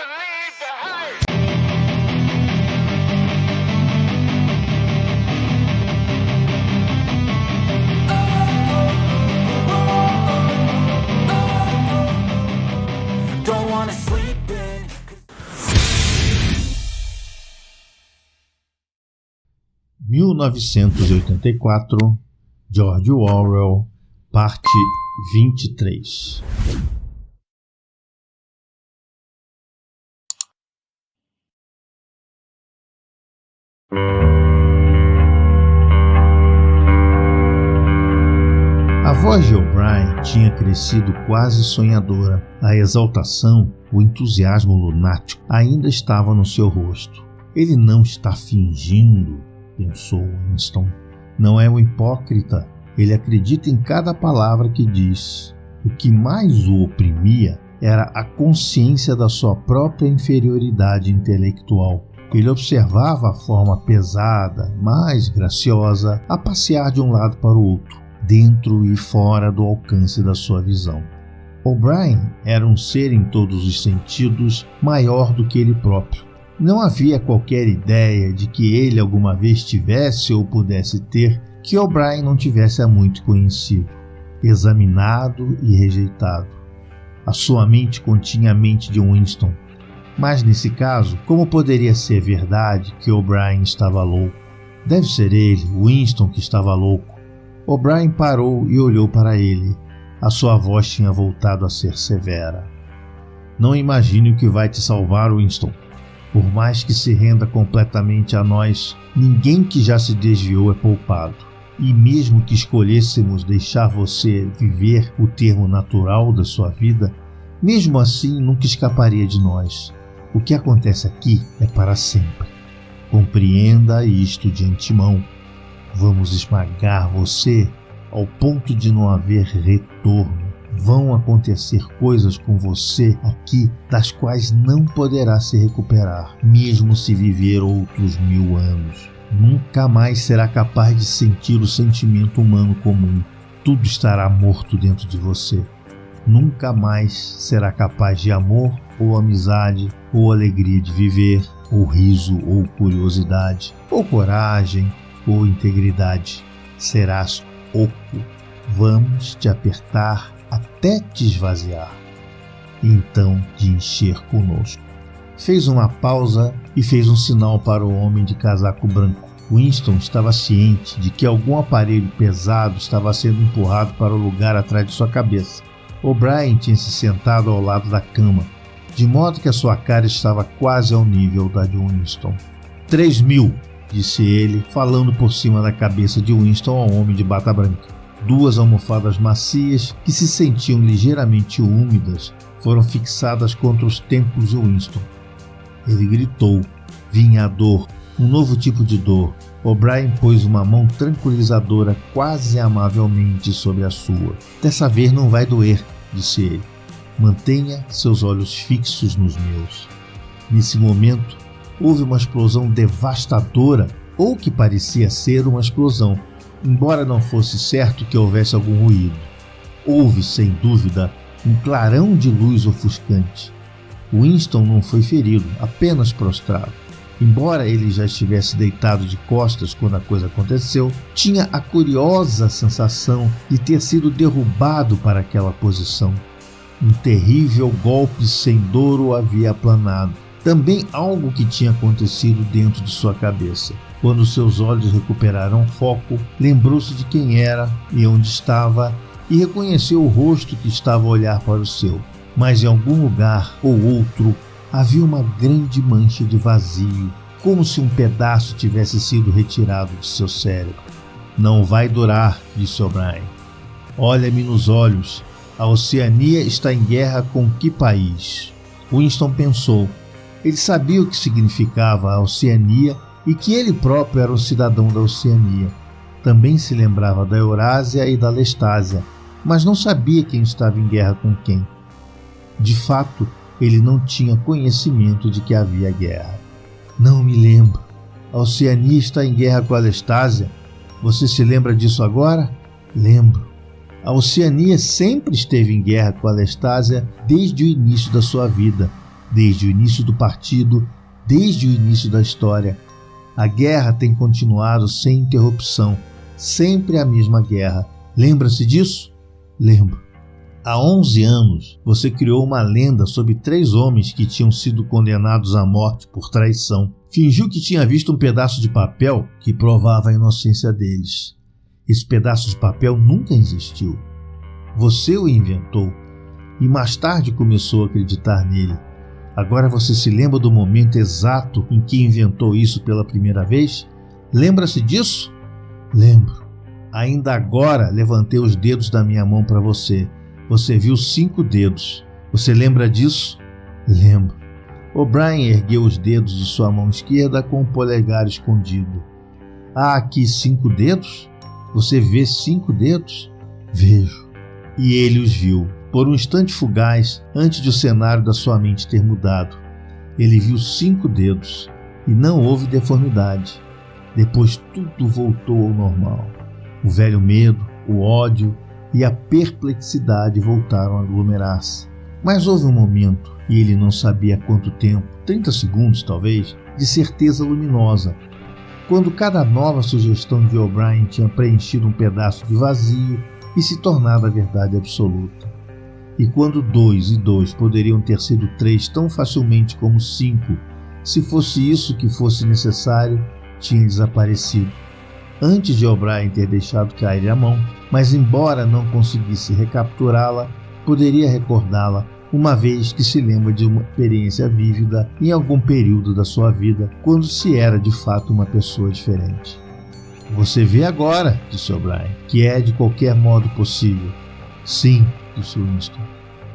believe the hype. Don't wanna sleep in. 1984, George Orwell, parte 23. A voz de O'Brien tinha crescido quase sonhadora. A exaltação, o entusiasmo lunático ainda estava no seu rosto. Ele não está fingindo, pensou Winston. Não é um hipócrita. Ele acredita em cada palavra que diz. O que mais o oprimia era a consciência da sua própria inferioridade intelectual. Ele observava a forma pesada, mas graciosa, a passear de um lado para o outro, dentro e fora do alcance da sua visão. O'Brien era um ser em todos os sentidos maior do que ele próprio. Não havia qualquer ideia de que ele alguma vez tivesse ou pudesse ter que O'Brien não tivesse há muito conhecido, examinado e rejeitado. A sua mente continha a mente de Winston. Mas nesse caso, como poderia ser verdade que O'Brien estava louco? Deve ser ele, Winston, que estava louco. O'Brien parou e olhou para ele. A sua voz tinha voltado a ser severa. Não imagine o que vai te salvar, Winston. Por mais que se renda completamente a nós, ninguém que já se desviou é poupado. E mesmo que escolhêssemos deixar você viver o termo natural da sua vida, mesmo assim nunca escaparia de nós. O que acontece aqui é para sempre. Compreenda isto de antemão. Vamos esmagar você ao ponto de não haver retorno. Vão acontecer coisas com você aqui das quais não poderá se recuperar, mesmo se viver outros 1000 anos. Nunca mais será capaz de sentir o sentimento humano comum. Tudo estará morto dentro de você. Nunca mais será capaz de amor ou amizade, ou alegria de viver, ou riso ou curiosidade, ou coragem ou integridade. Serás oco. Vamos te apertar até te esvaziar, e então te encher conosco. Fez uma pausa e fez um sinal para o homem de casaco branco. Winston estava ciente de que algum aparelho pesado estava sendo empurrado para o lugar atrás de sua cabeça. O'Brien tinha se sentado ao lado da cama, de modo que a sua cara estava quase ao nível da de Winston. 3.000, disse ele, falando por cima da cabeça de Winston ao homem de bata branca. 2 almofadas macias, que se sentiam ligeiramente úmidas, foram fixadas contra os templos de Winston. Ele gritou. Vinha a dor, um novo tipo de dor. O'Brien pôs uma mão tranquilizadora quase amavelmente sobre a sua. Dessa vez não vai doer, disse ele. Mantenha seus olhos fixos nos meus. Nesse momento, houve uma explosão devastadora, ou que parecia ser uma explosão, embora não fosse certo que houvesse algum ruído. Houve, sem dúvida, um clarão de luz ofuscante. Winston não foi ferido, apenas prostrado. Embora ele já estivesse deitado de costas quando a coisa aconteceu, tinha a curiosa sensação de ter sido derrubado para aquela posição. Um terrível golpe sem dor o havia aplanado. Também algo que tinha acontecido dentro de sua cabeça. Quando seus olhos recuperaram foco, lembrou-se de quem era e onde estava e reconheceu o rosto que estava a olhar para o seu. Mas em algum lugar ou outro havia uma grande mancha de vazio, como se um pedaço tivesse sido retirado de seu cérebro. Não vai durar, disse O'Brien. Olha-me nos olhos. A Oceania está em guerra com que país? Winston pensou. Ele sabia o que significava a Oceania e que ele próprio era um cidadão da Oceania. Também se lembrava da Eurásia e da Lestásia, mas não sabia quem estava em guerra com quem. De fato, ele não tinha conhecimento de que havia guerra. Não me lembro. A Oceania está em guerra com a Lestásia. Você se lembra disso agora? Lembro. A Oceania sempre esteve em guerra com a Lestásia desde o início da sua vida. Desde o início do partido, desde o início da história, a guerra tem continuado sem interrupção, sempre a mesma guerra. Lembra-se disso? Lembro. Há 11 anos, você criou uma lenda sobre 3 homens que tinham sido condenados à morte por traição. Fingiu que tinha visto um pedaço de papel que provava a inocência deles. Esse pedaço de papel nunca existiu. Você o inventou e mais tarde começou a acreditar nele. Agora você se lembra do momento exato em que inventou isso pela primeira vez? Lembra-se disso? Lembro. Ainda agora levantei os dedos da minha mão para você. Você viu 5 dedos. Você lembra disso? Lembro. O'Brien ergueu os dedos de sua mão esquerda com o polegar escondido. Há aqui 5 dedos? Você vê 5 dedos? Vejo. E ele os viu, por um instante fugaz, antes de o cenário da sua mente ter mudado. Ele viu 5 dedos, e não houve deformidade. Depois tudo voltou ao normal. O velho medo, o ódio e a perplexidade voltaram a aglomerar-se. Mas houve um momento, e ele não sabia quanto tempo, 30 segundos talvez, de certeza luminosa, quando cada nova sugestão de O'Brien tinha preenchido um pedaço de vazio e se tornado a verdade absoluta. E quando 2 e 2 poderiam ter sido 3 tão facilmente como 5, se fosse isso que fosse necessário, tinha desaparecido. Antes de O'Brien ter deixado cair a mão, mas embora não conseguisse recapturá-la, poderia recordá-la, uma vez que se lembra de uma experiência vívida em algum período da sua vida, quando se era de fato uma pessoa diferente. Você vê agora, disse O'Brien, que é de qualquer modo possível. Sim, disse Winston.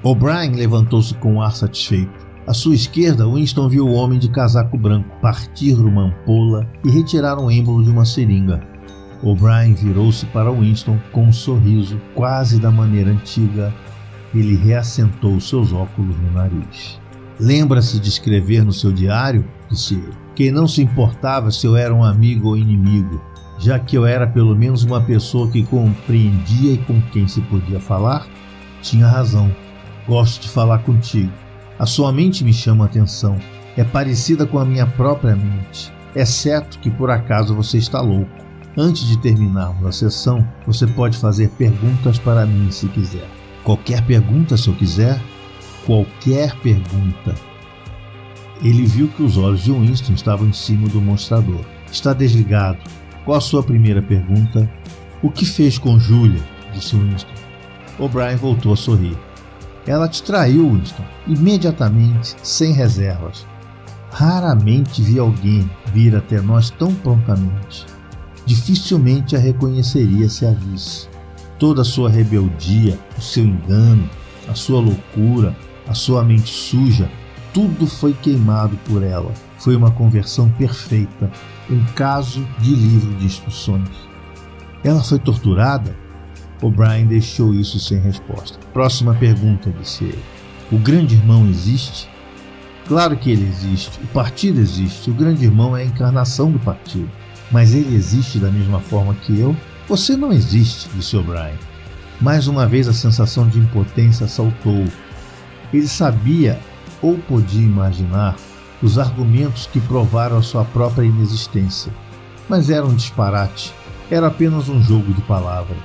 O'Brien levantou-se com um ar satisfeito. À sua esquerda, Winston viu o homem de casaco branco partir uma ampola e retirar um êmbolo de uma seringa. O'Brien virou-se para Winston com um sorriso quase da maneira antiga. Ele reassentou seus óculos no nariz. Lembra-se de escrever no seu diário? Disse ele. Que não se importava se eu era um amigo ou inimigo, já que eu era pelo menos uma pessoa que compreendia e com quem se podia falar? Tinha razão. Gosto de falar contigo. A sua mente me chama a atenção. É parecida com a minha própria mente, exceto que por acaso você está louco. Antes de terminarmos a sessão, você pode fazer perguntas para mim se quiser. Qualquer pergunta se eu quiser? Qualquer pergunta. Ele viu que os olhos de Winston estavam em cima do mostrador. Está desligado. Qual a sua primeira pergunta? O que fez com Julia? Disse Winston. O'Brien voltou a sorrir. Ela te traiu, Winston, imediatamente, sem reservas. Raramente vi alguém vir até nós tão prontamente. Dificilmente a reconheceria se a visse. Toda a sua rebeldia, o seu engano, a sua loucura, a sua mente suja, tudo foi queimado por ela. Foi uma conversão perfeita, um caso de livro de instruções. Ela foi torturada? O'Brien deixou isso sem resposta. Próxima pergunta, disse ele. O grande irmão existe? Claro que ele existe. O partido existe. O grande irmão é a encarnação do partido. Mas ele existe da mesma forma que eu? Você não existe, disse O'Brien. Mais uma vez a sensação de impotência assaltou-o. Ele sabia, ou podia imaginar, os argumentos que provaram a sua própria inexistência. Mas era um disparate. Era apenas um jogo de palavras.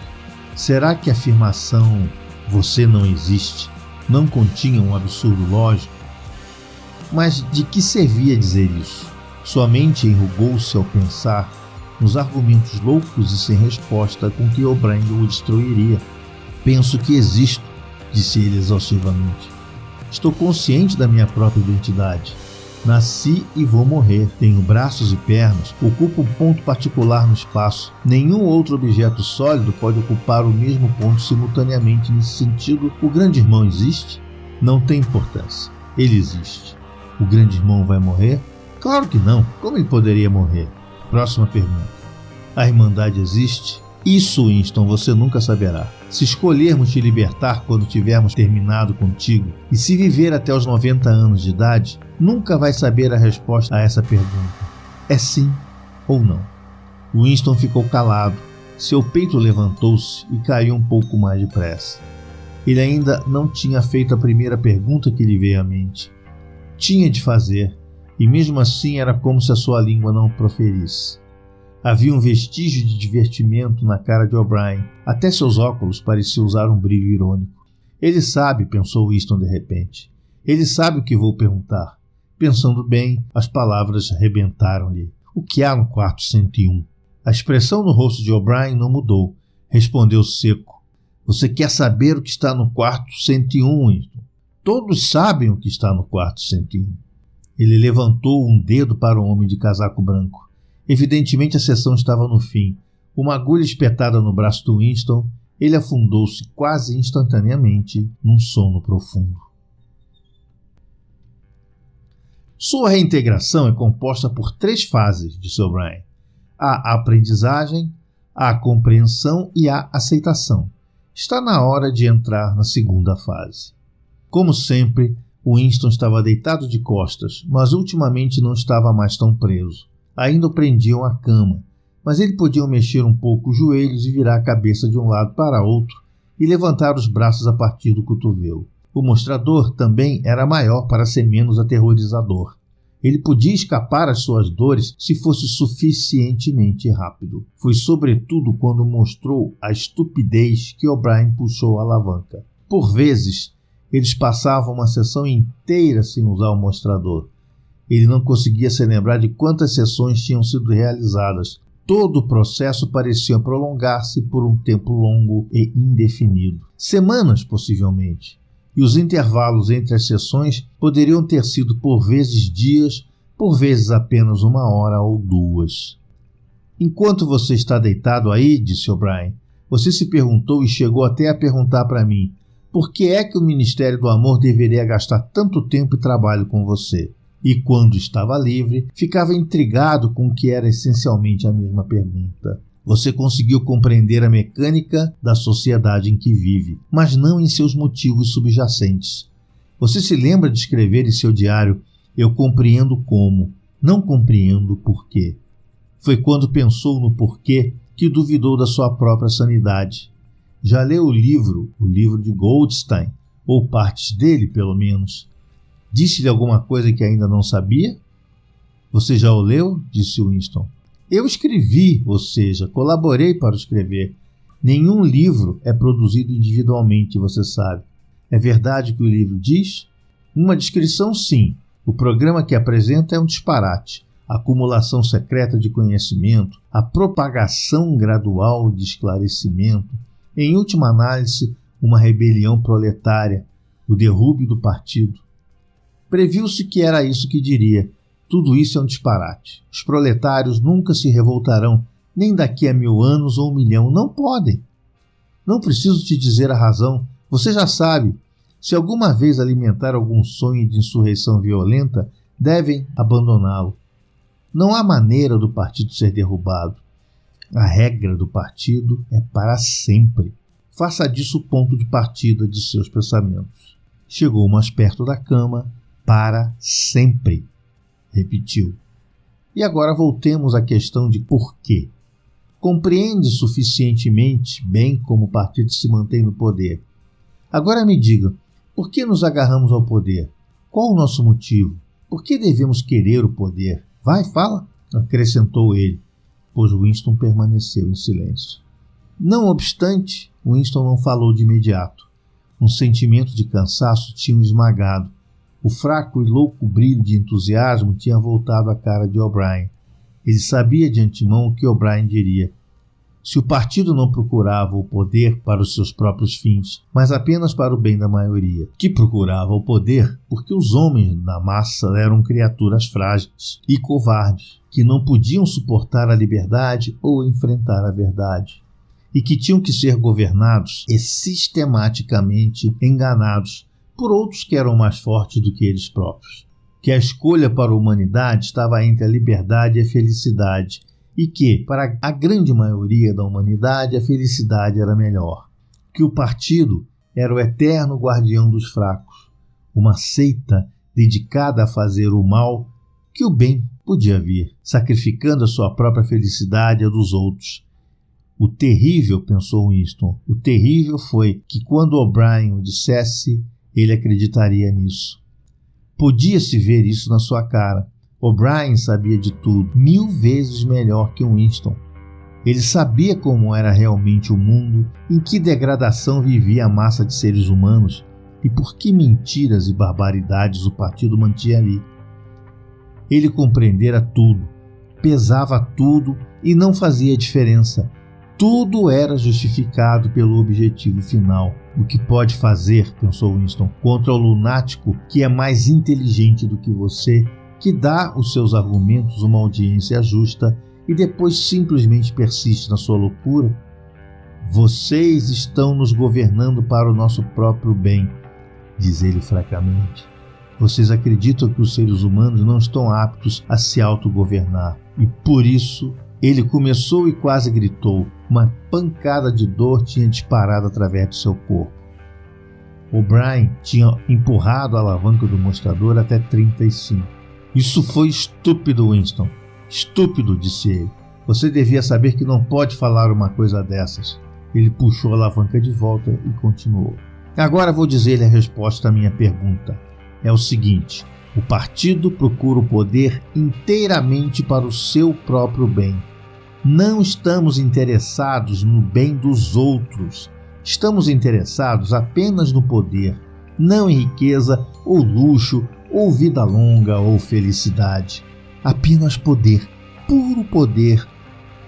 Será que a afirmação "você não existe" não continha um absurdo lógico? Mas de que servia dizer isso? Sua mente enrugou-se ao pensar nos argumentos loucos e sem resposta com que O'Brien o destruiria. Penso que existo, disse ele exaustivamente. Estou consciente da minha própria identidade. Nasci e vou morrer. Tenho braços e pernas. Ocupo um ponto particular no espaço. Nenhum outro objeto sólido pode ocupar o mesmo ponto simultaneamente. Nesse sentido, o grande irmão existe? Não tem importância. Ele existe. O grande irmão vai morrer? Claro que não. Como ele poderia morrer? Próxima pergunta. A Irmandade existe? Isso, Winston, você nunca saberá. Se escolhermos te libertar quando tivermos terminado contigo, e se viver até os 90 anos de idade, nunca vai saber a resposta a essa pergunta. É sim ou não? Winston ficou calado. Seu peito levantou-se e caiu um pouco mais depressa. Ele ainda não tinha feito a primeira pergunta que lhe veio à mente. Tinha de fazer, e mesmo assim era como se a sua língua não o proferisse. Havia um vestígio de divertimento na cara de O'Brien. Até seus óculos pareciam usar um brilho irônico. Ele sabe, pensou Winston de repente. Ele sabe o que vou perguntar. Pensando bem, as palavras rebentaram-lhe. O que há no quarto 101? A expressão no rosto de O'Brien não mudou. Respondeu seco. Você quer saber o que está no quarto 101, Winston? Todos sabem o que está no quarto 101. Ele levantou um dedo para o homem de casaco branco. Evidentemente a sessão estava no fim. Uma agulha espetada no braço do Winston, ele afundou-se quase instantaneamente num sono profundo. Sua reintegração é composta por 3 fases, disse O'Brien. A aprendizagem, a compreensão e a aceitação. Está na hora de entrar na segunda fase. Como sempre, Winston estava deitado de costas, mas ultimamente não estava mais tão preso. Ainda o prendiam à cama, mas ele podia mexer um pouco os joelhos e virar a cabeça de um lado para outro e levantar os braços a partir do cotovelo. O mostrador também era maior para ser menos aterrorizador. Ele podia escapar às suas dores se fosse suficientemente rápido. Foi sobretudo quando mostrou a estupidez que O'Brien puxou a alavanca. Por vezes, eles passavam uma sessão inteira sem usar o mostrador. Ele não conseguia se lembrar de quantas sessões tinham sido realizadas. Todo o processo parecia prolongar-se por um tempo longo e indefinido. Semanas, possivelmente. E os intervalos entre as sessões poderiam ter sido por vezes dias, por vezes apenas 1 hora ou 2. Enquanto você está deitado aí, disse O'Brien, você se perguntou e chegou até a perguntar para mim, por que é que o Ministério do Amor deveria gastar tanto tempo e trabalho com você? E quando estava livre, ficava intrigado com o que era essencialmente a mesma pergunta. Você conseguiu compreender a mecânica da sociedade em que vive, mas não em seus motivos subjacentes. Você se lembra de escrever em seu diário, eu compreendo como, não compreendo porquê. Foi quando pensou no porquê que duvidou da sua própria sanidade. Já leu o livro de Goldstein, ou partes dele, pelo menos. Disse-lhe alguma coisa que ainda não sabia? Você já o leu? Disse Winston. Eu escrevi, ou seja, colaborei para escrever. Nenhum livro é produzido individualmente, você sabe. É verdade que o livro diz? Uma descrição, sim. O programa que apresenta é um disparate. A acumulação secreta de conhecimento, a propagação gradual de esclarecimento, em última análise, uma rebelião proletária, o derrube do partido. Previu-se que era isso que diria. Tudo isso é um disparate. Os proletários nunca se revoltarão, nem daqui a 1000 anos ou 1 milhão. Não podem. Não preciso te dizer a razão. Você já sabe. Se alguma vez alimentar algum sonho de insurreição violenta, devem abandoná-lo. Não há maneira do partido ser derrubado. A regra do partido é para sempre. Faça disso o ponto de partida de seus pensamentos. Chegou mais perto da cama. Para sempre. Repetiu. E agora voltemos à questão de porquê. Compreende suficientemente bem como o partido se mantém no poder. Agora me diga, por que nos agarramos ao poder? Qual o nosso motivo? Por que devemos querer o poder? Vai, fala, acrescentou ele, pois Winston permaneceu em silêncio. Não obstante, Winston não falou de imediato. Um sentimento de cansaço tinha o esmagado. O fraco e louco brilho de entusiasmo tinha voltado à cara de O'Brien. Ele sabia de antemão o que O'Brien diria. Se o partido não procurava o poder para os seus próprios fins, mas apenas para o bem da maioria, que procurava o poder porque os homens da massa eram criaturas frágeis e covardes, que não podiam suportar a liberdade ou enfrentar a verdade, e que tinham que ser governados e sistematicamente enganados por outros que eram mais fortes do que eles próprios, que a escolha para a humanidade estava entre a liberdade e a felicidade, e que, para a grande maioria da humanidade, a felicidade era melhor, que o partido era o eterno guardião dos fracos, uma seita dedicada a fazer o mal que o bem podia vir, sacrificando a sua própria felicidade e a dos outros. O terrível, pensou Winston, o terrível foi que quando O'Brien o dissesse, ele acreditaria nisso. Podia-se ver isso na sua cara. O'Brien sabia de tudo, 1000 vezes melhor que Winston. Ele sabia como era realmente o mundo, em que degradação vivia a massa de seres humanos e por que mentiras e barbaridades o partido mantinha ali. Ele compreendera tudo, pesava tudo e não fazia diferença. Tudo era justificado pelo objetivo final. O que pode fazer, pensou Winston, contra o lunático que é mais inteligente do que você, que dá os seus argumentos uma audiência justa e depois simplesmente persiste na sua loucura? Vocês estão nos governando para o nosso próprio bem, diz ele fracamente. Vocês acreditam que os seres humanos não estão aptos a se autogovernar e por isso ele começou e quase gritou. Uma pancada de dor tinha disparado através do seu corpo. O'Brien tinha empurrado a alavanca do mostrador até 35. Isso foi estúpido, Winston. Estúpido, disse ele. Você devia saber que não pode falar uma coisa dessas. Ele puxou a alavanca de volta e continuou. Agora vou dizer-lhe a resposta à minha pergunta. É o seguinte: o partido procura o poder inteiramente para o seu próprio bem. Não estamos interessados no bem dos outros. Estamos interessados apenas no poder, não em riqueza ou luxo ou vida longa ou felicidade. Apenas poder, puro poder.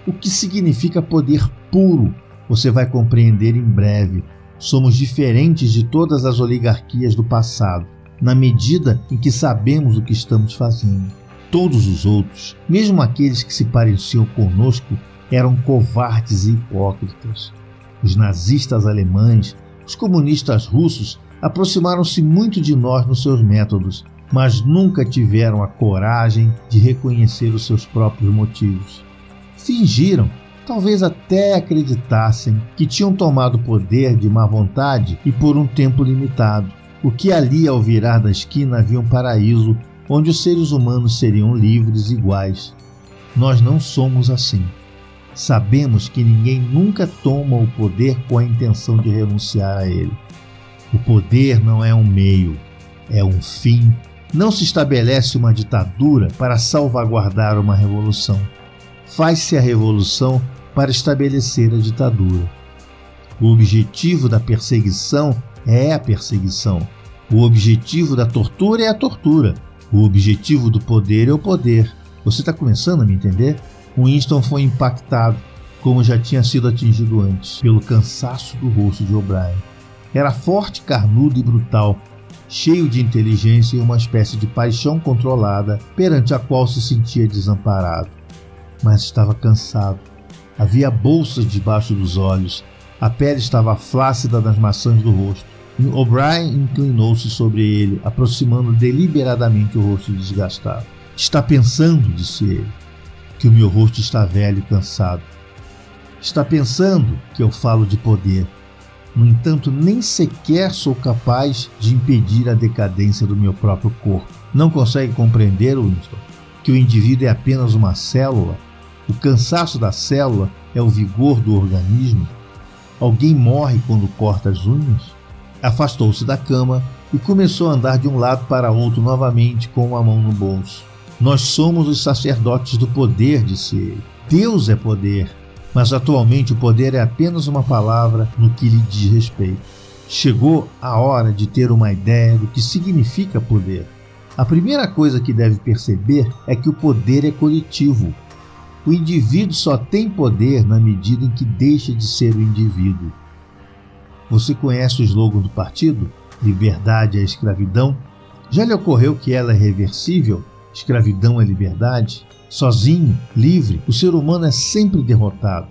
O que significa poder puro? Você vai compreender em breve. Somos diferentes de todas as oligarquias do passado, na medida em que sabemos o que estamos fazendo. Todos os outros, mesmo aqueles que se pareciam conosco, eram covardes e hipócritas. Os nazistas alemães, os comunistas russos aproximaram-se muito de nós nos seus métodos, mas nunca tiveram a coragem de reconhecer os seus próprios motivos. Fingiram, talvez até acreditassem, que tinham tomado o poder de má vontade e por um tempo limitado, o que ali ao virar da esquina havia um paraíso onde os seres humanos seriam livres e iguais. Nós não somos assim. Sabemos que ninguém nunca toma o poder com a intenção de renunciar a ele. O poder não é um meio, é um fim. Não se estabelece uma ditadura para salvaguardar uma revolução. Faz-se a revolução para estabelecer a ditadura. O objetivo da perseguição é a perseguição. O objetivo da tortura é a tortura. O objetivo do poder é o poder. Você está começando a me entender? Winston foi impactado, como já tinha sido atingido antes, pelo cansaço do rosto de O'Brien. Era forte, carnudo e brutal, cheio de inteligência e uma espécie de paixão controlada perante a qual se sentia desamparado. Mas estava cansado. Havia bolsas debaixo dos olhos. A pele estava flácida nas maçãs do rosto. O'Brien inclinou-se sobre ele, aproximando deliberadamente o rosto desgastado. Está pensando, disse ele, que o meu rosto está velho e cansado. Está pensando que eu falo de poder. No entanto, nem sequer sou capaz de impedir a decadência do meu próprio corpo. Não consegue compreender, Winston, que o indivíduo é apenas uma célula? O cansaço da célula é o vigor do organismo? Alguém morre quando corta as unhas? Afastou-se da cama e começou a andar de um lado para outro novamente com uma mão no bolso. Nós somos os sacerdotes do poder, disse ele. Deus é poder, mas atualmente o poder é apenas uma palavra no que lhe diz respeito. Chegou a hora de ter uma ideia do que significa poder. A primeira coisa que deve perceber é que o poder é coletivo. O indivíduo só tem poder na medida em que deixa de ser o indivíduo. Você conhece o slogan do partido? Liberdade é escravidão? Já lhe ocorreu que ela é reversível? Escravidão é liberdade? Sozinho, livre, o ser humano é sempre derrotado.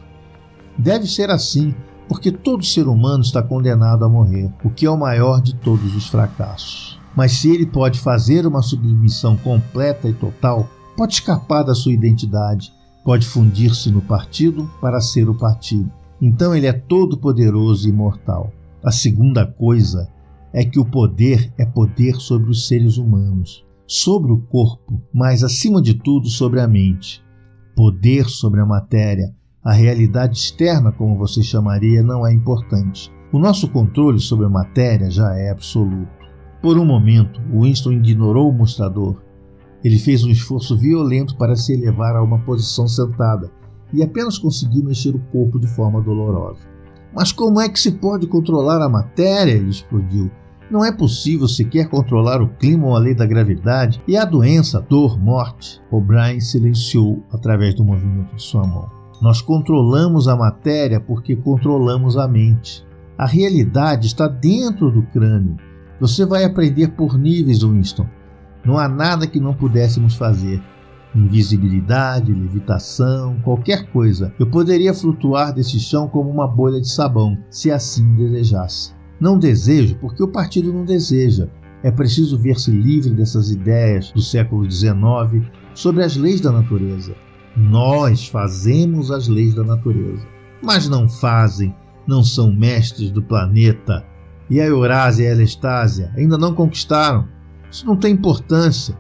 Deve ser assim, porque todo ser humano está condenado a morrer, o que é o maior de todos os fracassos. Mas se ele pode fazer uma submissão completa e total, pode escapar da sua identidade, pode fundir-se no partido para ser o partido. Então ele é todo poderoso e imortal. A segunda coisa é que o poder é poder sobre os seres humanos, sobre o corpo, mas acima de tudo sobre a mente. Poder sobre a matéria, a realidade externa, como você chamaria, não é importante. O nosso controle sobre a matéria já é absoluto. Por um momento, Winston ignorou o mostrador. Ele fez um esforço violento para se elevar a uma posição sentada e apenas conseguiu mexer o corpo de forma dolorosa. Mas como é que se pode controlar a matéria? Ele explodiu. Não é possível sequer controlar o clima ou a lei da gravidade e a doença, dor, morte. O'Brien silenciou através do movimento de sua mão. Nós controlamos a matéria porque controlamos a mente. A realidade está dentro do crânio. Você vai aprender por níveis, Winston. Não há nada que não pudéssemos fazer. Invisibilidade, levitação, qualquer coisa. Eu poderia flutuar desse chão como uma bolha de sabão, se assim desejasse. Não desejo porque o partido não deseja. É preciso ver-se livre dessas ideias do século XIX sobre as leis da natureza. Nós fazemos as leis da natureza. Mas não fazem, não são mestres do planeta. E a Eurásia e a Lestásia ainda não conquistaram. Isso não tem importância.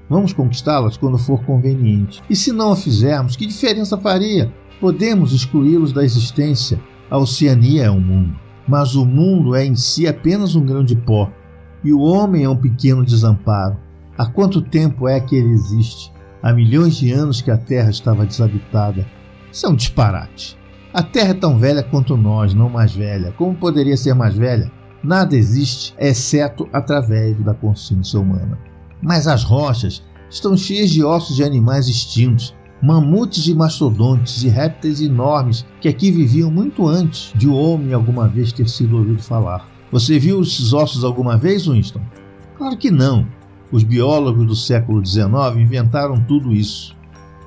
Vamos conquistá-las quando for conveniente. E se não a fizermos, que diferença faria? Podemos excluí-los da existência. A Oceania é um mundo. Mas o mundo é em si apenas um grão de pó. E o homem é um pequeno desamparo. Há quanto tempo é que ele existe? Há milhões de anos que a Terra estava desabitada. Isso é um disparate. A Terra é tão velha quanto nós, não mais velha. Como poderia ser mais velha? Nada existe, exceto através da consciência humana. Mas as rochas estão cheias de ossos de animais extintos, mamutes e mastodontes e répteis enormes que aqui viviam muito antes de o homem alguma vez ter sido ouvido falar. Você viu esses ossos alguma vez, Winston? Claro que não. Os biólogos do século XIX inventaram tudo isso.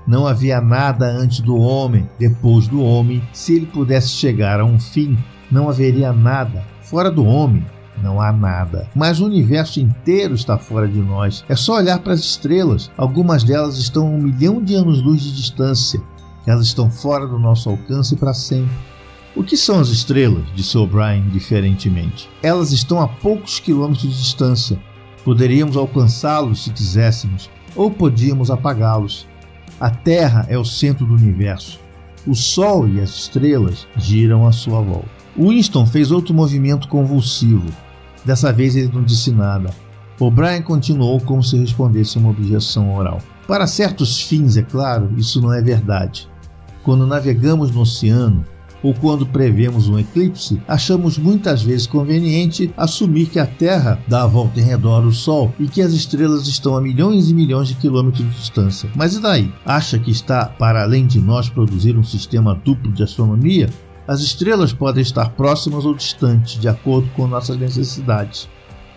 Não havia nada antes do homem, depois do homem. Se ele pudesse chegar a um fim, não haveria nada. Fora do homem, não há nada. Mas o universo inteiro está fora de nós. É só olhar para as estrelas. Algumas delas estão a 1 milhão de anos-luz de distância. Elas estão fora do nosso alcance para sempre. O que são as estrelas? Disse O'Brien diferentemente. Elas estão a poucos quilômetros de distância. Poderíamos alcançá-los se quiséssemos, ou podíamos apagá-los. A Terra é o centro do universo. O Sol e as estrelas giram à sua volta. Winston fez outro movimento convulsivo. Dessa vez ele não disse nada. O'Brien continuou como se respondesse uma objeção oral. Para certos fins, é claro, isso não é verdade. Quando navegamos no oceano, ou quando prevemos um eclipse, achamos muitas vezes conveniente assumir que a Terra dá a volta em redor do Sol e que as estrelas estão a milhões e milhões de quilômetros de distância. Mas e daí? Acha que está para além de nós produzir um sistema duplo de astronomia? As estrelas podem estar próximas ou distantes, de acordo com nossas necessidades.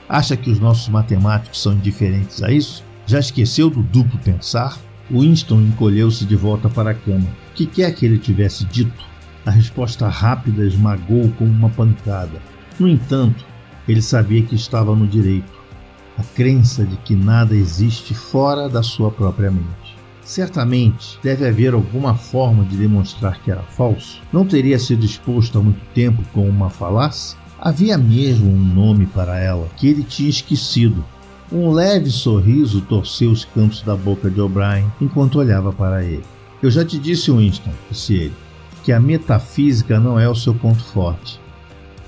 Acha que os nossos matemáticos são indiferentes a isso? Já esqueceu do duplo pensar? Winston encolheu-se de volta para a cama. O que quer que ele tivesse dito? A resposta rápida esmagou como uma pancada. No entanto, ele sabia que estava no direito. A crença de que nada existe fora da sua própria mente. Certamente deve haver alguma forma de demonstrar que era falso. Não teria sido exposto há muito tempo com uma falácia? Havia mesmo um nome para ela, que ele tinha esquecido. Um leve sorriso torceu os cantos da boca de O'Brien enquanto olhava para ele. Eu já te disse, Winston, disse ele, que a metafísica não é o seu ponto forte.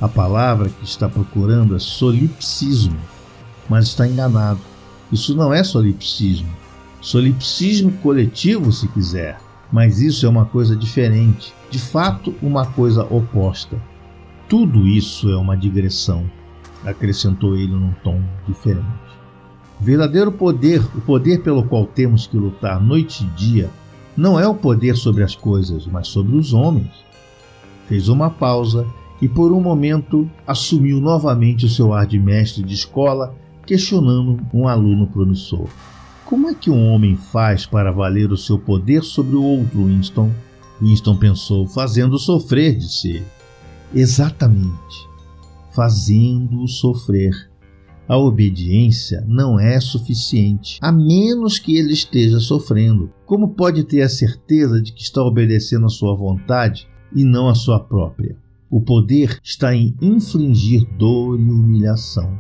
A palavra que está procurando é solipsismo, mas está enganado. Isso não é solipsismo. Solipsismo coletivo, se quiser, mas isso é uma coisa diferente, de fato uma coisa oposta. Tudo isso é uma digressão, acrescentou ele num tom diferente. O verdadeiro poder, o poder pelo qual temos que lutar noite e dia, não é o poder sobre as coisas, mas sobre os homens. Fez uma pausa e por um momento assumiu novamente o seu ar de mestre de escola, questionando um aluno promissor. Como é que um homem faz para valer o seu poder sobre o outro, Winston? Winston pensou, fazendo-o sofrer, disse ele. Exatamente, fazendo-o sofrer. A obediência não é suficiente, a menos que ele esteja sofrendo. Como pode ter a certeza de que está obedecendo à sua vontade e não à sua própria? O poder está em infligir dor e humilhação.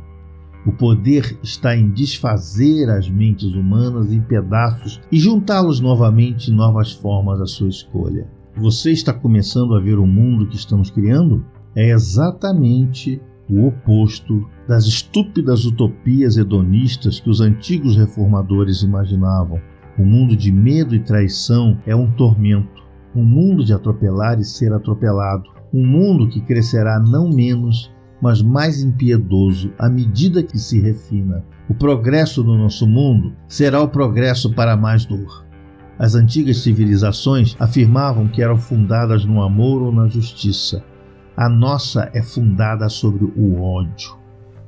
O poder está em desfazer as mentes humanas em pedaços e juntá-los novamente em novas formas à sua escolha. Você está começando a ver o mundo que estamos criando? É exatamente o oposto das estúpidas utopias hedonistas que os antigos reformadores imaginavam. O mundo de medo e traição é um tormento, um mundo de atropelar e ser atropelado, um mundo que crescerá não menos, mas mais impiedoso à medida que se refina. O progresso do nosso mundo será o progresso para mais dor. As antigas civilizações afirmavam que eram fundadas no amor ou na justiça. A nossa é fundada sobre o ódio.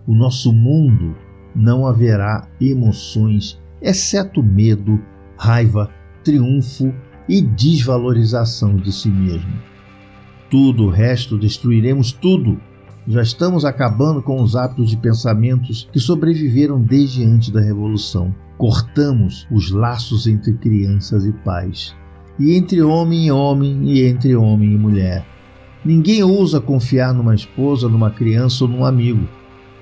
O nosso mundo não haverá emoções, exceto medo, raiva, triunfo e desvalorização de si mesmo. Tudo o resto destruiremos tudo. Já estamos acabando com os hábitos de pensamentos que sobreviveram desde antes da Revolução. Cortamos os laços entre crianças e pais, e entre homem e homem, e entre homem e mulher. Ninguém ousa confiar numa esposa, numa criança ou num amigo.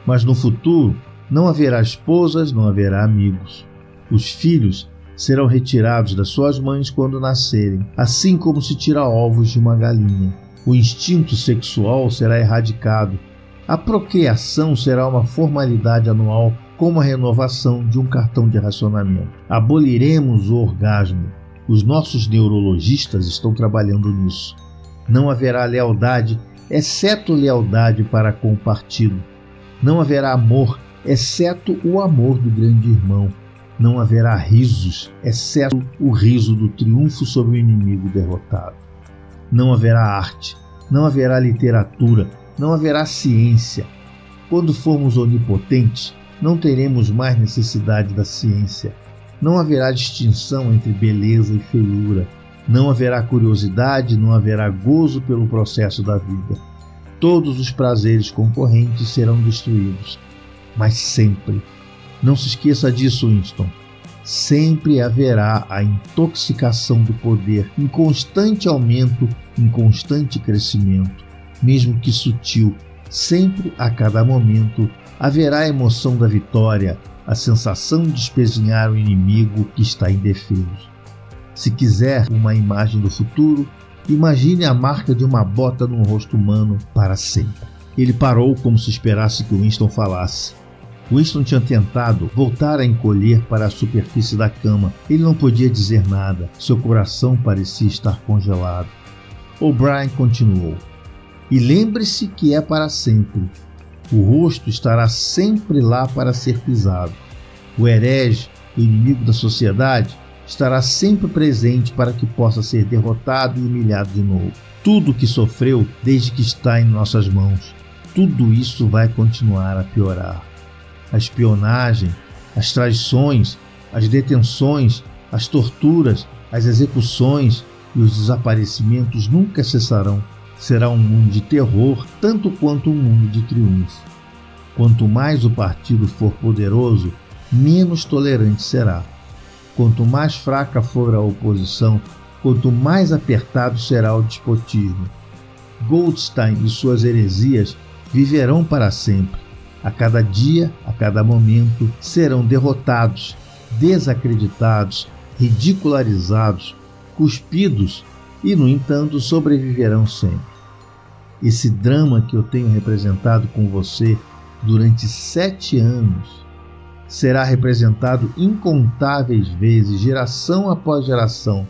Mas no futuro não haverá esposas, não haverá amigos. Os filhos serão retirados das suas mães quando nascerem, assim como se tira ovos de uma galinha. O instinto sexual será erradicado. A procriação será uma formalidade anual, como a renovação de um cartão de racionamento. Aboliremos o orgasmo. Os nossos neurologistas estão trabalhando nisso. Não haverá lealdade, exceto lealdade para com o partido. Não haverá amor, exceto o amor do grande irmão. Não haverá risos, exceto o riso do triunfo sobre o inimigo derrotado. Não haverá arte, não haverá literatura, não haverá ciência. Quando formos onipotentes, não teremos mais necessidade da ciência. Não haverá distinção entre beleza e feiura. Não haverá curiosidade, não haverá gozo pelo processo da vida. Todos os prazeres concorrentes serão destruídos. Mas sempre, não se esqueça disso, Winston, sempre haverá a intoxicação do poder em constante aumento, em constante crescimento, mesmo que sutil. Sempre, a cada momento, haverá a emoção da vitória, a sensação de espezinhar o inimigo que está indefeso. Se quiser uma imagem do futuro, imagine a marca de uma bota no rosto humano para sempre. Ele parou como se esperasse que Winston falasse. Winston tinha tentado voltar a encolher para a superfície da cama. Ele não podia dizer nada. Seu coração parecia estar congelado. O'Brien continuou. E lembre-se que é para sempre. O rosto estará sempre lá para ser pisado. O herege, o inimigo da sociedade, estará sempre presente para que possa ser derrotado e humilhado de novo. Tudo o que sofreu desde que está em nossas mãos, tudo isso vai continuar a piorar. A espionagem, as traições, as detenções, as torturas, as execuções e os desaparecimentos nunca cessarão. Será um mundo de terror tanto quanto um mundo de triunfo. Quanto mais o partido for poderoso, menos tolerante será. Quanto mais fraca for a oposição, quanto mais apertado será o despotismo. Goldstein e suas heresias viverão para sempre. A cada dia, a cada momento, serão derrotados, desacreditados, ridicularizados, cuspidos e, no entanto, sobreviverão sempre. Esse drama que eu tenho representado com você durante 7 anos será representado incontáveis vezes, geração após geração,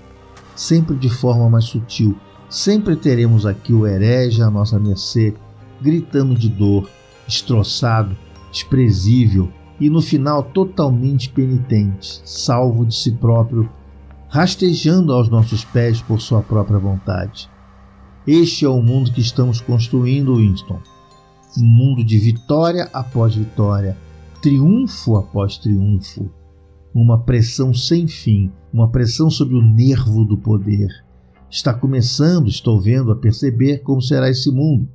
sempre de forma mais sutil. Sempre teremos aqui o herege à nossa mercê, gritando de dor, destroçado, desprezível e no final totalmente penitente, salvo de si próprio, rastejando aos nossos pés por sua própria vontade. Este é o mundo que estamos construindo, Winston. Um mundo de vitória após vitória, triunfo após triunfo. Uma pressão sem fim, uma pressão sobre o nervo do poder. Está começando, estou vendo, a perceber como será esse mundo.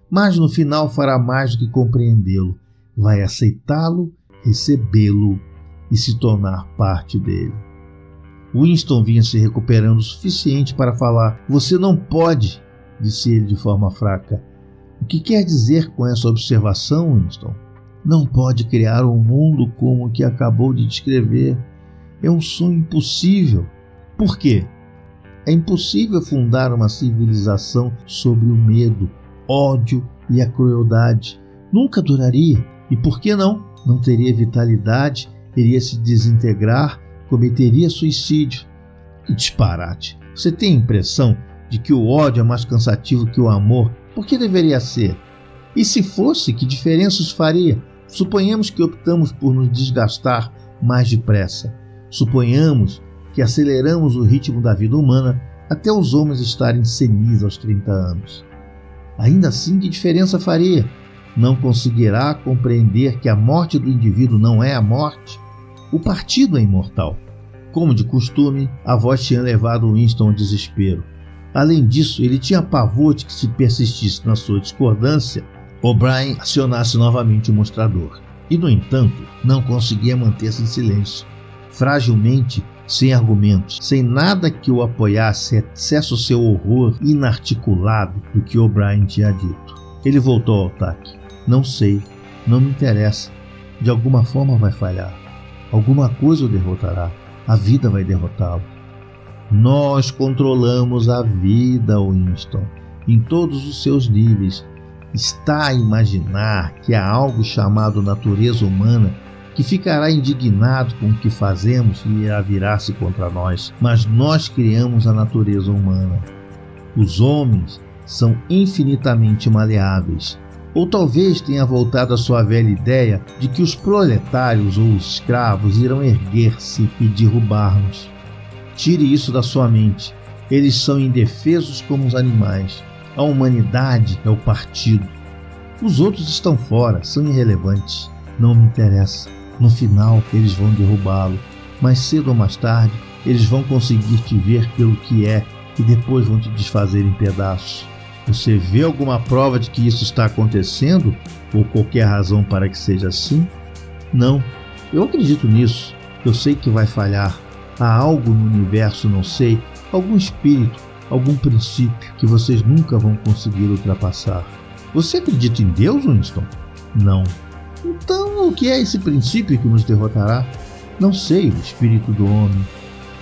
Mas no final fará mais do que compreendê-lo. Vai aceitá-lo, recebê-lo e se tornar parte dele. Winston vinha se recuperando o suficiente para falar. Você não pode, disse ele de forma fraca. O que quer dizer com essa observação, Winston? Não pode criar um mundo como o que acabou de descrever. É um sonho impossível. Por quê? É impossível fundar uma civilização sobre o medo, ódio e a crueldade. Nunca duraria. E por que não? Não teria vitalidade, iria se desintegrar, cometeria suicídio. Que disparate! Você tem a impressão de que o ódio é mais cansativo que o amor? Por que deveria ser? E se fosse, que diferença isso faria? Suponhamos que optamos por nos desgastar mais depressa. Suponhamos que aceleramos o ritmo da vida humana até os homens estarem senis aos 30 anos. Ainda assim, que diferença faria? Não conseguirá compreender que a morte do indivíduo não é a morte? O partido é imortal. Como de costume, a voz tinha levado Winston ao desespero. Além disso, ele tinha pavor de que, se persistisse na sua discordância, O'Brien acionasse novamente o mostrador. E, no entanto, não conseguia manter-se em silêncio. Fragilmente, sem argumentos, sem nada que o apoiasse, excesso seu horror inarticulado do que O'Brien tinha dito. Ele voltou ao ataque. Não sei, não me interessa. De alguma forma vai falhar. Alguma coisa o derrotará. A vida vai derrotá-lo. Nós controlamos a vida, Winston, em todos os seus níveis. Está a imaginar que há algo chamado natureza humana que ficará indignado com o que fazemos e irá virar-se contra nós. Mas nós criamos a natureza humana. Os homens são infinitamente maleáveis. Ou talvez tenha voltado à sua velha ideia de que os proletários ou os escravos irão erguer-se e derrubar-nos. Tire isso da sua mente. Eles são indefesos como os animais. A humanidade é o partido. Os outros estão fora, são irrelevantes. Não me interessa. No final, eles vão derrubá-lo. Mais cedo ou mais tarde, eles vão conseguir te ver pelo que é e depois vão te desfazer em pedaços. Você vê alguma prova de que isso está acontecendo? Ou qualquer razão para que seja assim? Não. Eu acredito nisso. Eu sei que vai falhar. Há algo no universo, não sei, algum espírito, algum princípio que vocês nunca vão conseguir ultrapassar. Você acredita em Deus, Winston? Não. Então, o que é esse princípio que nos derrotará? Não sei, o espírito do homem.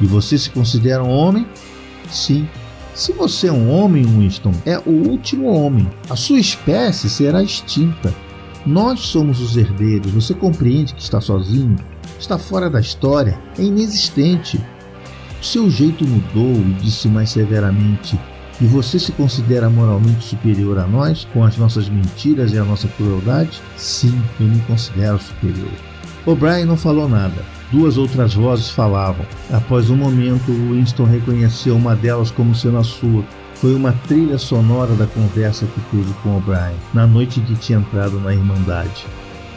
E você se considera um homem? Sim. Se você é um homem, Winston, é o último homem. A sua espécie será extinta. Nós somos os herdeiros. Você compreende que está sozinho? Está fora da história? É inexistente. O seu jeito mudou e disse mais severamente: e você se considera moralmente superior a nós, com as nossas mentiras e a nossa crueldade? Sim, eu me considero superior. O'Brien não falou nada. Duas outras vozes falavam. Após um momento, Winston reconheceu uma delas como sendo a sua. Foi uma trilha sonora da conversa que teve com O'Brien, na noite em que tinha entrado na Irmandade.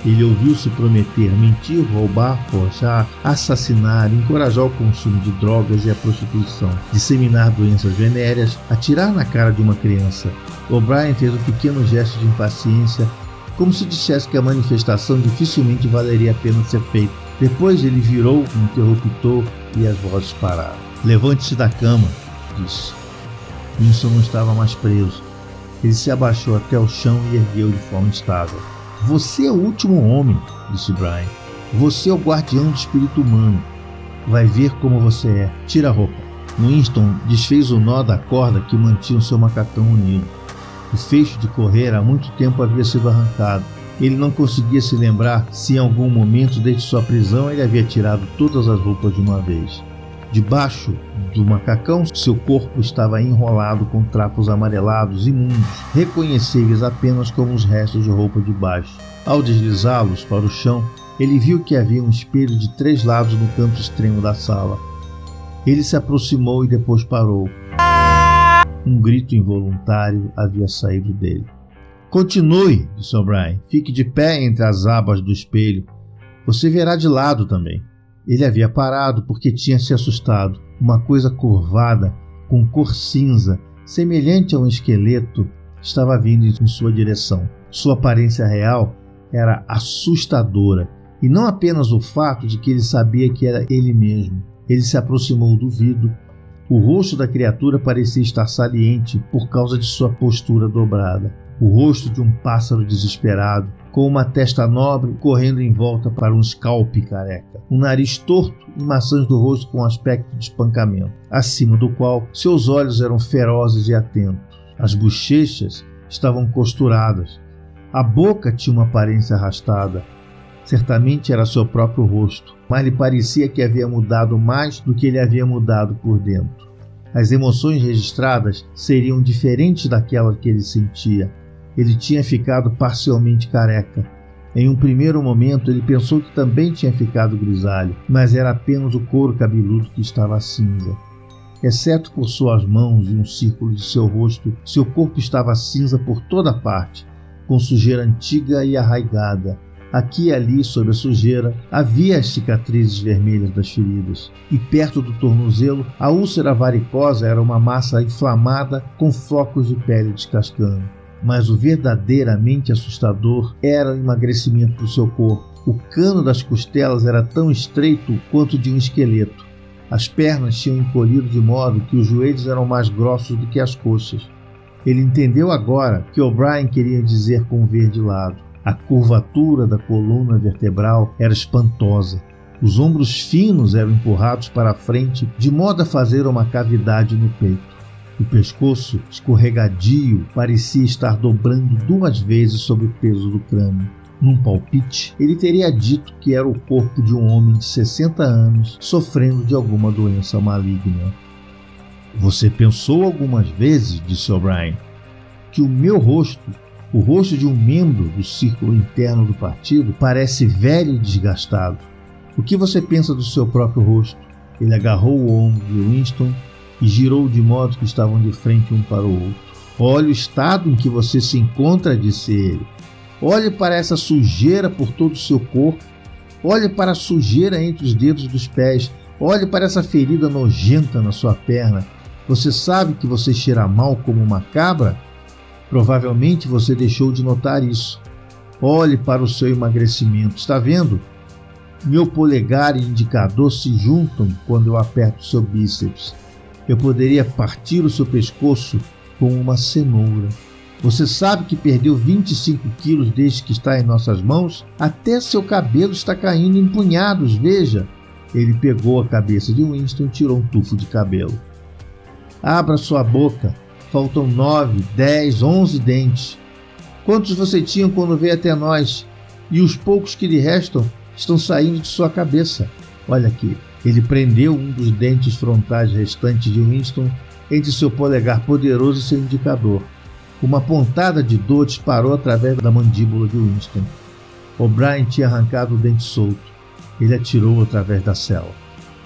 Ele ouviu-se prometer mentir, roubar, forjar, assassinar, encorajar o consumo de drogas e a prostituição, disseminar doenças venéreas, atirar na cara de uma criança. O'Brien fez um pequeno gesto de impaciência, como se dissesse que a manifestação dificilmente valeria a pena ser feita. Depois ele virou o interruptor e as vozes pararam. Levante-se da cama, disse. Winston não estava mais preso. Ele se abaixou até o chão e ergueu de forma estável. Você é o último homem, disse Brian. Você é o guardião do espírito humano. Vai ver como você é. Tira a roupa. Winston desfez o nó da corda que mantinha o seu macacão unido. O feixe de correr há muito tempo havia sido arrancado. Ele não conseguia se lembrar se em algum momento desde sua prisão ele havia tirado todas as roupas de uma vez. Debaixo do macacão, seu corpo estava enrolado com trapos amarelados imundos, reconhecíveis apenas como os restos de roupa de baixo. Ao deslizá-los para o chão, ele viu que havia um espelho de 3 lados no canto extremo da sala. Ele se aproximou e depois parou. Um grito involuntário havia saído dele. Continue, disse O'Brien. Fique de pé entre as abas do espelho. Você verá de lado também. Ele havia parado porque tinha se assustado. Uma coisa curvada, com cor cinza, semelhante a um esqueleto, estava vindo em sua direção. Sua aparência real era assustadora, e não apenas o fato de que ele sabia que era ele mesmo. Ele se aproximou do vidro. O rosto da criatura parecia estar saliente por causa de sua postura dobrada. O rosto de um pássaro desesperado, com uma testa nobre correndo em volta para um scalp careca, um nariz torto e maçãs do rosto com aspecto de espancamento, acima do qual seus olhos eram ferozes e atentos. As bochechas estavam costuradas, A boca tinha uma aparência arrastada. Certamente era seu próprio rosto, mas lhe parecia que havia mudado mais do que ele havia mudado por dentro. As emoções registradas seriam diferentes daquelas que ele sentia. Ele tinha ficado parcialmente careca. Em um primeiro momento ele pensou que também tinha ficado grisalho, mas era apenas o couro cabeludo que estava cinza. Exceto por suas mãos e um círculo de seu rosto, seu corpo estava cinza por toda parte, com sujeira antiga e arraigada. Aqui e ali, sob a sujeira, havia as cicatrizes vermelhas das feridas, e perto do tornozelo, a úlcera varicosa era uma massa inflamada com flocos de pele descascando. Mas o verdadeiramente assustador era o emagrecimento do seu corpo. O cano das costelas era tão estreito quanto de um esqueleto. As pernas tinham encolhido de modo que os joelhos eram mais grossos do que as coxas. Ele entendeu agora que O'Brien queria dizer com ver de lado. A curvatura da coluna vertebral era espantosa. Os ombros finos eram empurrados para a frente de modo a fazer uma cavidade no peito. O pescoço, escorregadio, parecia estar dobrando 2 vezes sob o peso do crânio. Num palpite, ele teria dito que era o corpo de um homem de 60 anos sofrendo de alguma doença maligna. Você pensou algumas vezes, disse O'Brien, que o meu rosto, o rosto de um membro do círculo interno do partido, parece velho e desgastado. O que você pensa do seu próprio rosto? Ele agarrou o ombro de Winston e girou de modo que estavam de frente um para o outro. Olhe o estado em que você se encontra, disse ele. Olhe para essa sujeira por todo o seu corpo. Olhe para a sujeira entre os dedos dos pés. Olhe para essa ferida nojenta na sua perna. Você sabe que você cheira mal como uma cabra? Provavelmente você deixou de notar isso. Olhe para o seu emagrecimento. Está vendo? Meu polegar e indicador se juntam quando eu aperto seu bíceps. Eu poderia partir o seu pescoço com uma cenoura. Você sabe que perdeu 25 quilos desde que está em nossas mãos? Até seu cabelo está caindo em punhados, veja. Ele pegou a cabeça de Winston e tirou um tufo de cabelo. Abra sua boca. Faltam 9, 10, 11 dentes. Quantos você tinha quando veio até nós? E os poucos que lhe restam estão saindo de sua cabeça. Olha aqui. Ele prendeu um dos dentes frontais restantes de Winston entre seu polegar poderoso e seu indicador. Uma pontada de dor disparou através da mandíbula de Winston. O'Brien tinha arrancado o dente solto. Ele atirou através da cela.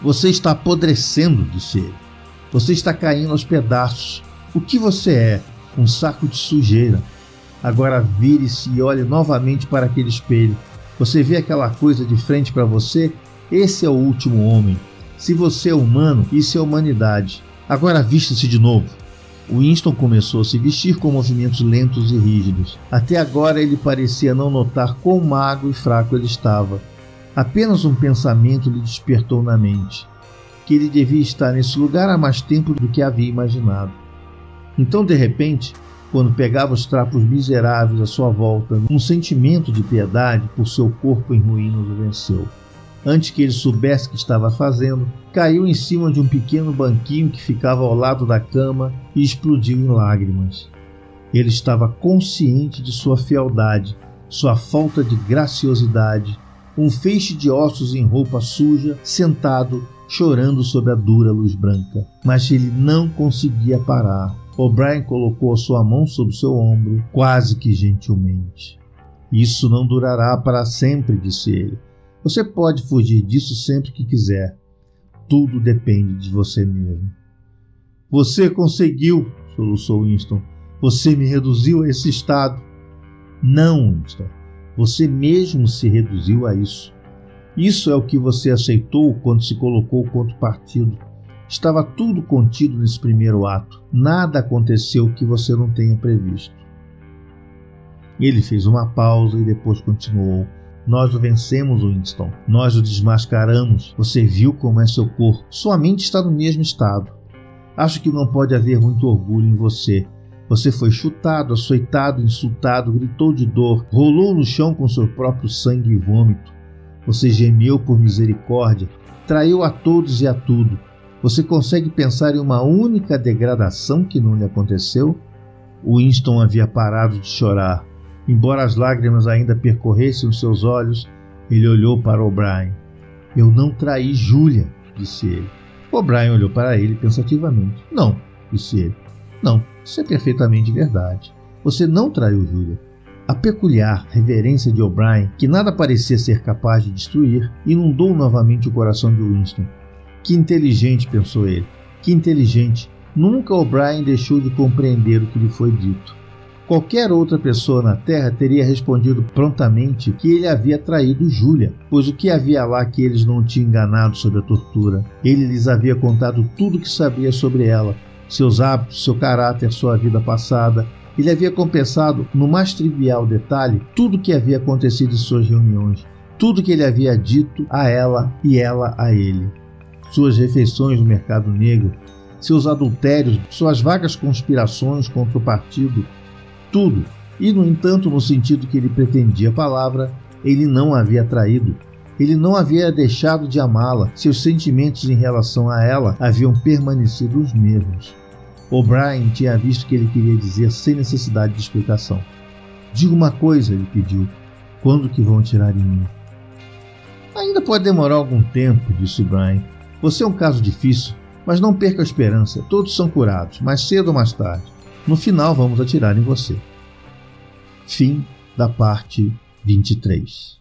Você está apodrecendo, disse ele. Você está caindo aos pedaços. O que você é? Um saco de sujeira. Agora vire-se e olhe novamente para aquele espelho. Você vê aquela coisa de frente para você? Esse é o último homem. Se você é humano, isso é humanidade. Agora vista-se de novo. Winston começou a se vestir com movimentos lentos e rígidos. Até agora ele parecia não notar quão magro e fraco ele estava. Apenas um pensamento lhe despertou na mente, que ele devia estar nesse lugar há mais tempo do que havia imaginado. Então, de repente, quando pegava os trapos miseráveis à sua volta, um sentimento de piedade por seu corpo em ruínas o venceu. Antes que ele soubesse o que estava fazendo, caiu em cima de um pequeno banquinho que ficava ao lado da cama e explodiu em lágrimas. Ele estava consciente de sua fealdade, sua falta de graciosidade, um feixe de ossos em roupa suja, sentado, chorando sob a dura luz branca. Mas ele não conseguia parar. O'Brien colocou a sua mão sobre seu ombro, quase que gentilmente. Isso não durará para sempre, disse ele. Você pode fugir disso sempre que quiser. Tudo depende de você mesmo. Você conseguiu, soluçou Winston. Você me reduziu a esse estado. Não, Winston. Você mesmo se reduziu a isso. Isso é o que você aceitou quando se colocou contra o partido. Estava tudo contido nesse primeiro ato. Nada aconteceu que você não tenha previsto. Ele fez uma pausa e depois continuou. Nós o vencemos, Winston. Nós o desmascaramos. Você viu como é seu corpo. Sua mente está no mesmo estado. Acho que não pode haver muito orgulho em você. Você foi chutado, açoitado, insultado, gritou de dor, rolou no chão com seu próprio sangue e vômito. Você gemeu por misericórdia, traiu a todos e a tudo. Você consegue pensar em uma única degradação que não lhe aconteceu? Winston havia parado de chorar. Embora as lágrimas ainda percorressem os seus olhos, ele olhou para O'Brien. Eu não traí Julia, disse ele. O'Brien olhou para ele pensativamente. Não, disse ele. Não, isso é perfeitamente verdade. Você não traiu Julia. A peculiar reverência de O'Brien, que nada parecia ser capaz de destruir, inundou novamente o coração de Winston. Que inteligente, pensou ele. Que inteligente. Nunca O'Brien deixou de compreender o que lhe foi dito. Qualquer outra pessoa na Terra teria respondido prontamente que ele havia traído Julia, pois o que havia lá que eles não tinham enganado sobre a tortura? Ele lhes havia contado tudo o que sabia sobre ela, seus hábitos, seu caráter, sua vida passada. Ele havia confessado, no mais trivial detalhe, tudo o que havia acontecido em suas reuniões, tudo o que ele havia dito a ela e ela a ele. Suas refeições no mercado negro, seus adultérios, suas vagas conspirações contra o partido, tudo. E, no entanto, no sentido que ele pretendia a palavra, ele não a havia traído. Ele não havia deixado de amá-la. Seus sentimentos em relação a ela haviam permanecido os mesmos. O'Brien tinha visto o que ele queria dizer sem necessidade de explicação. Diga uma coisa, ele pediu. Quando que vão atirar em mim? Ainda pode demorar algum tempo, disse O'Brien. Você é um caso difícil, mas não perca a esperança. Todos são curados, mais cedo ou mais tarde. No final, vamos atirar em você. Fim da parte 23.